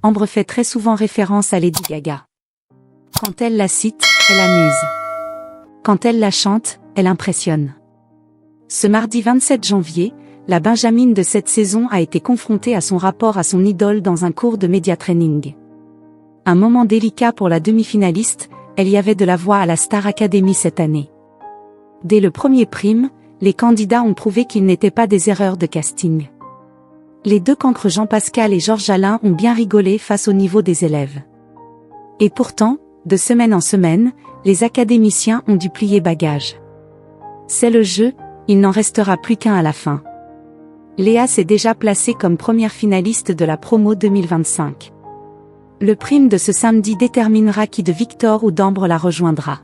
Ambre fait très souvent référence à Lady Gaga. Quand elle la cite, elle amuse. Quand elle la chante, elle impressionne. Ce mardi 27 janvier, la Benjamine de cette saison a été confrontée à son rapport à son idole dans un cours de média training. Un moment délicat pour la demi-finaliste, elle y avait de la voix à la Star Academy cette année. Dès le premier prime, les candidats ont prouvé qu'ils n'étaient pas des erreurs de casting. Les deux cancres Jean-Pascal et Georges Alain ont bien rigolé face au niveau des élèves. Et pourtant, de semaine en semaine, les académiciens ont dû plier bagage. C'est le jeu, il n'en restera plus qu'un à la fin. Léa s'est déjà placée comme première finaliste de la promo 2025. Le prime de ce samedi déterminera qui de Victor ou d'Ambre la rejoindra.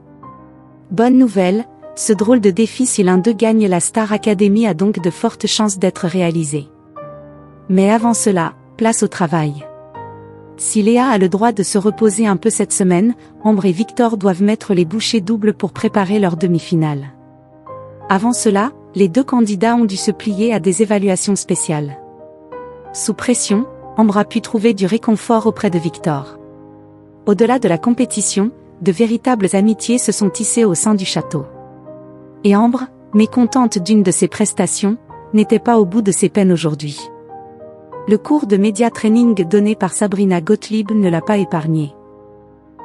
Bonne nouvelle, ce drôle de défi si l'un d'eux gagne la Star Academy a donc de fortes chances d'être réalisé. Mais avant cela, place au travail. Si Léa a le droit de se reposer un peu cette semaine, Ambre et Victor doivent mettre les bouchées doubles pour préparer leur demi-finale. Avant cela, les deux candidats ont dû se plier à des évaluations spéciales. Sous pression, Ambre a pu trouver du réconfort auprès de Victor. Au-delà de la compétition, de véritables amitiés se sont tissées au sein du château. Et Ambre, mécontente d'une de ses prestations, n'était pas au bout de ses peines aujourd'hui. Le cours de média training donné par Sabrina Gottlieb ne l'a pas épargnée.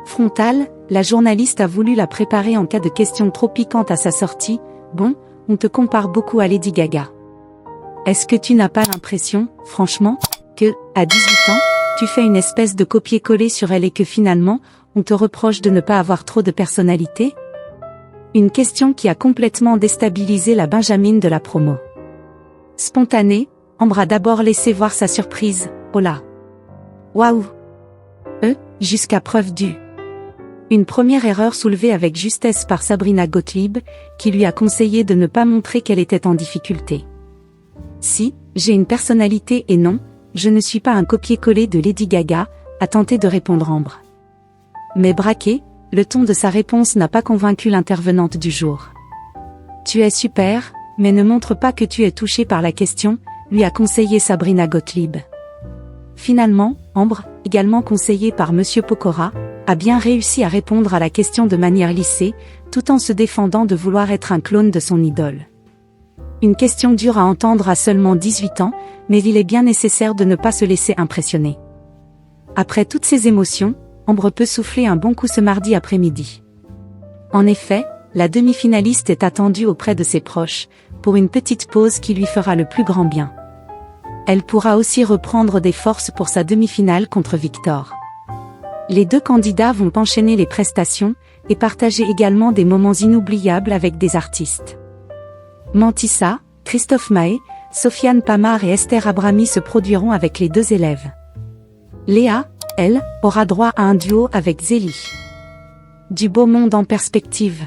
Frontale, la journaliste a voulu la préparer en cas de questions trop piquantes à sa sortie. Bon, on te compare beaucoup à Lady Gaga. Est-ce que tu n'as pas l'impression, franchement, que, à 18 ans, tu fais une espèce de copier-coller sur elle et que finalement, on te reproche de ne pas avoir trop de personnalité? Une question qui a complètement déstabilisé la Benjamine de la promo. Spontanée, Ambre a d'abord laissé voir sa surprise, oh là. Waouh. Jusqu'à preuve du. Une première erreur soulevée avec justesse par Sabrina Gottlieb, qui lui a conseillé de ne pas montrer qu'elle était en difficulté. Si, j'ai une personnalité et non, je ne suis pas un copier-coller de Lady Gaga, a tenté de répondre Ambre. Mais braqué, le ton de sa réponse n'a pas convaincu l'intervenante du jour. Tu es super, mais ne montre pas que tu es touché par la question, lui a conseillé Sabrina Gottlieb. Finalement, Ambre, également conseillée par Monsieur Pokora, a bien réussi à répondre à la question de manière lissée, tout en se défendant de vouloir être un clone de son idole. Une question dure à entendre à seulement 18 ans, mais il est bien nécessaire de ne pas se laisser impressionner. Après toutes ces émotions, Ambre peut souffler un bon coup ce mardi après-midi. En effet, la demi-finaliste est attendue auprès de ses proches, pour une petite pause qui lui fera le plus grand bien. Elle pourra aussi reprendre des forces pour sa demi-finale contre Victor. Les deux candidats vont enchaîner les prestations, et partager également des moments inoubliables avec des artistes. Mantissa, Christophe Maé, Sofiane Pamar et Esther Abrami se produiront avec les deux élèves. Léa, elle, aura droit à un duo avec Zélie. Du beau monde en perspective.